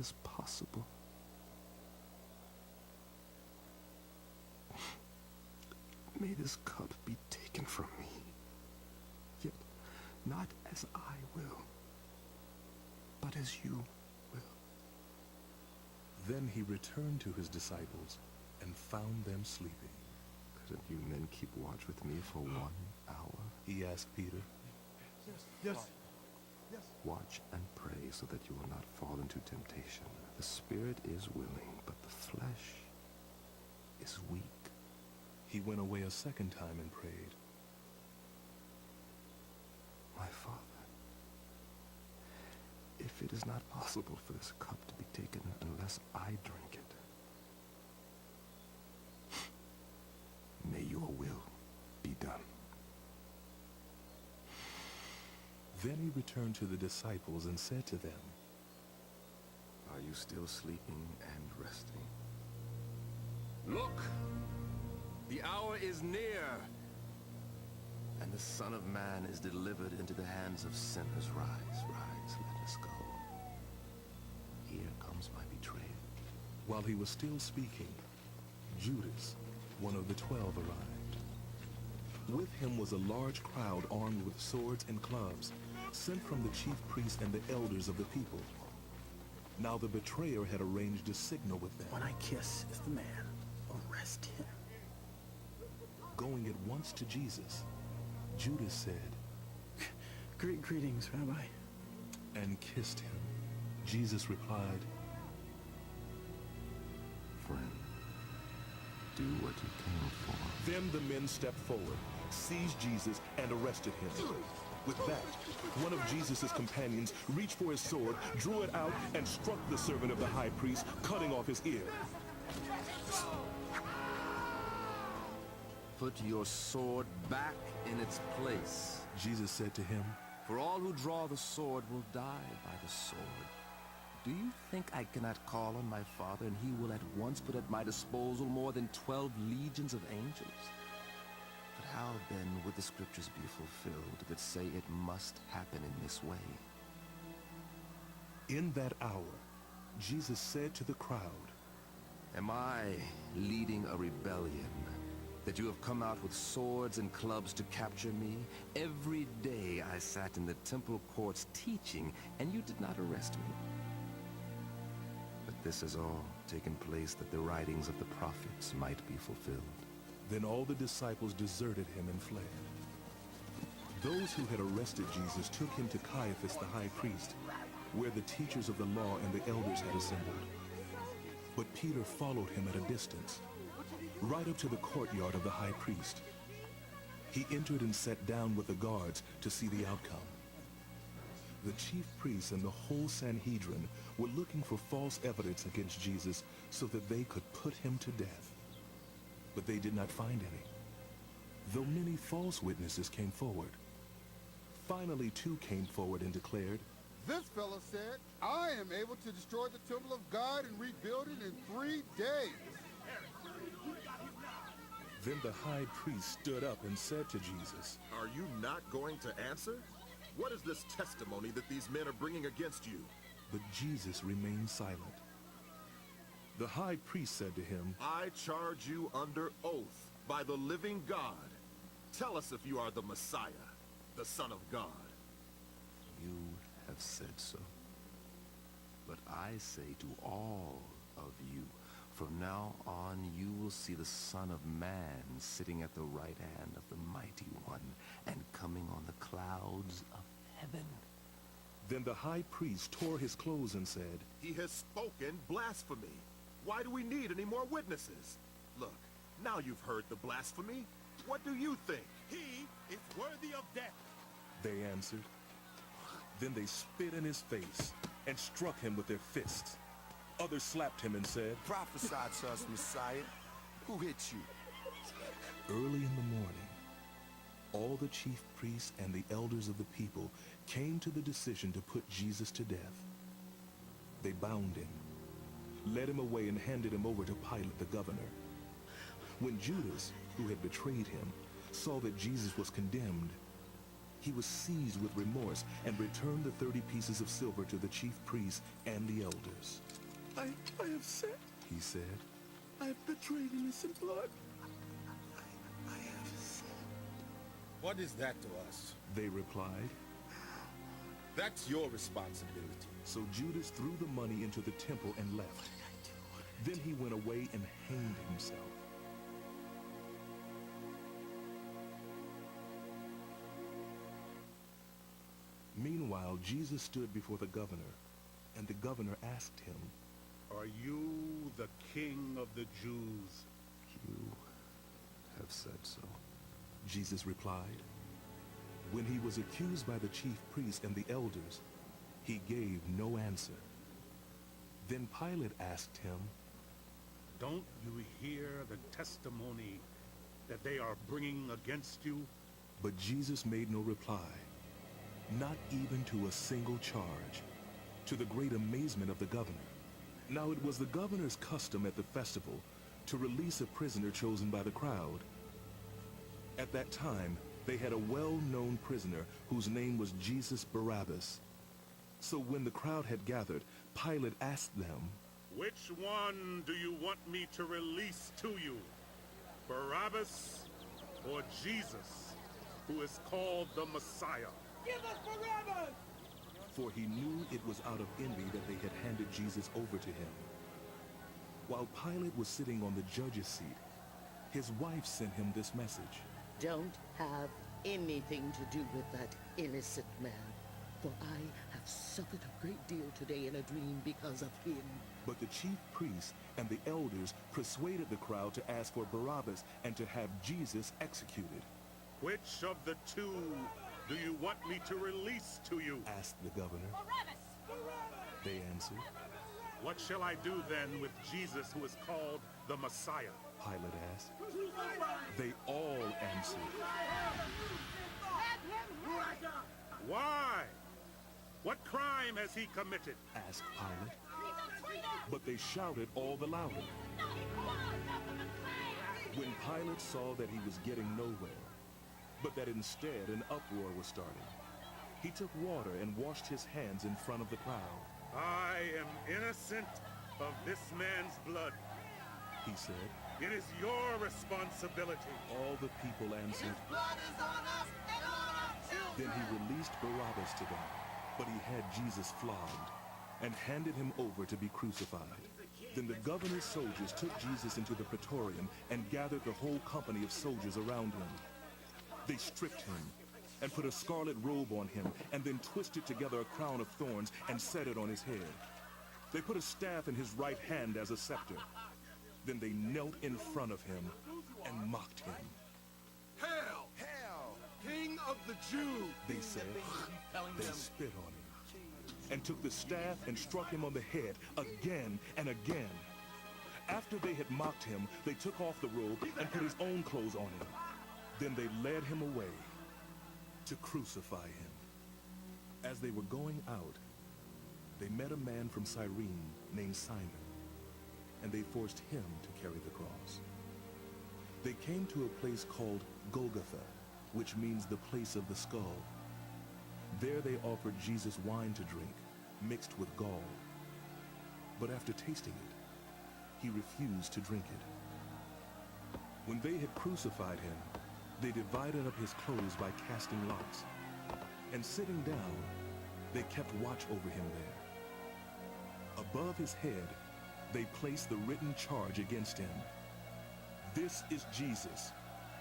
is possible? May this cup be taken from me, yet not as I will, but as you will. Then he returned to his disciples and found them sleeping. Couldn't you men keep watch with me for 1 hour? He asked Peter. Yes. Watch and pray so that you will not fall into temptation. The spirit is willing, but the flesh is weak. He went away a second time and prayed. My Father, if it is not possible for this cup to be taken unless I drink it, may your will be done. Then he returned to the disciples and said to them, Are you still sleeping and resting? Look! The hour is near! And the Son of Man is delivered into the hands of sinners. Rise, rise, let us go. Here comes my betrayer. While he was still speaking, Judas, one of the 12, arrived. With him was a large crowd armed with swords and clubs, sent from the chief priests and the elders of the people. Now the betrayer had arranged a signal with them. When I kiss is the man, arrest him. Going at once to Jesus, Judas said, Greetings, Rabbi. and kissed him. Jesus replied, Friend, do what you came for. Then the men stepped forward, seized Jesus, and arrested him. With that, one of Jesus' companions reached for his sword, drew it out, and struck the servant of the high priest, cutting off his ear. Put your sword back in its place. Jesus said to him, For all who draw the sword will die by the sword. Do you think I cannot call on my Father, and he will at once put at my disposal more than 12 legions of angels? But how then would the scriptures be fulfilled that say it must happen in this way? In that hour, Jesus said to the crowd, Am I leading a rebellion, that you have come out with swords and clubs to capture me? Every day I sat in the temple courts teaching, and you did not arrest me. But this has all taken place that the writings of the prophets might be fulfilled. Then all the disciples deserted him and fled. Those who had arrested Jesus took him to Caiaphas the high priest, where the teachers of the law and the elders had assembled. But Peter followed him at a distance, right up to the courtyard of the high priest. He entered and sat down with the guards to see the outcome. The chief priests and the whole Sanhedrin were looking for false evidence against Jesus so that they could put him to death. But they did not find any, though many false witnesses came forward. Finally, 2 came forward and declared, This fellow said, I am able to destroy the temple of God and rebuild it in 3 days. Then the high priest stood up and said to Jesus, Are you not going to answer? What is this testimony that these men are bringing against you? but Jesus remained silent. The high priest said to him, I charge you under oath by the living God. Tell us if you are the Messiah, the Son of God. You have said so. But I say to all of you, from now on you will see the Son of Man sitting at the right hand of the Mighty One and coming on the clouds of heaven. Then the high priest tore his clothes and said, He has spoken blasphemy. Why do we need any more witnesses? Look, now you've heard the blasphemy. What do you think? He is worthy of death. They answered. Then they spit in his face and struck him with their fists. Others slapped him and said, Prophesy to us, Messiah. Who hit you? Early in the morning, all the chief priests and the elders of the people came to the decision to put Jesus to death. They bound him, led him away, and handed him over to Pilate the governor. When Judas, who had betrayed him, saw that Jesus was condemned, He was seized with remorse and returned the 30 pieces of silver to the chief priests and the elders. I have sinned. He said, I have betrayed innocent blood. I have sinned. What is that to us? they replied. That's your responsibility. So Judas threw the money into the temple and left. Then he went away and hanged himself. Meanwhile, Jesus stood before the governor, and the governor asked him, Are you the king of the Jews? You have said so. Jesus replied. When he was accused by the chief priests and the elders, he gave no answer. Then Pilate asked him, Don't you hear the testimony that they are bringing against you? But Jesus made no reply, not even to a single charge, to the great amazement of the governor. Now it was the governor's custom at the festival to release a prisoner chosen by the crowd. At that time, they had a well-known prisoner whose name was Jesus Barabbas. So when the crowd had gathered, Pilate asked them, Which one do you want me to release to you? Barabbas or Jesus, who is called the Messiah? Give us Barabbas! For he knew it was out of envy that they had handed Jesus over to him. While Pilate was sitting on the judge's seat, his wife sent him this message. Don't have anything to do with that innocent man, for I have suffered a great deal today in a dream because of him. But the chief priests and the elders persuaded the crowd to ask for Barabbas and to have Jesus executed. Which of the two do you want me to release to you? Asked the governor. They answered. What shall I do then with Jesus, who is called the Messiah? Pilate asked. They all answered. Why? What crime has he committed? Asked Pilate. But they shouted all the louder. When Pilate saw that he was getting nowhere, but that instead an uproar was starting, he took water and washed his hands in front of the crowd. I am innocent of this man's blood. He said. It is your responsibility. All the people answered. Blood is on us and on our children. Then he released Barabbas to them, but he had Jesus flogged and handed him over to be crucified. Then the governor's soldiers took Jesus into the praetorium and gathered the whole company of soldiers around him. They stripped him and put a scarlet robe on him and then twisted together a crown of thorns and set it on his head. They put a staff in his right hand as a scepter. Then they knelt in front of him and mocked him. Hail! Hell! King of the Jews! They said. They spit on him and took the staff and struck him on the head again and again. After they had mocked him, they took off the robe and put his own clothes on him. Then they led him away to crucify him. As they were going out, they met a man from Cyrene named Simon, and they forced him to carry the cross. They came to a place called Golgotha, which means the place of the skull. There they offered Jesus wine to drink, mixed with gall. But after tasting it, he refused to drink it. When they had crucified him, they divided up his clothes by casting lots. And sitting down, they kept watch over him there. Above his head, they placed the written charge against him. This is Jesus,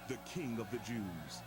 the King of the Jews.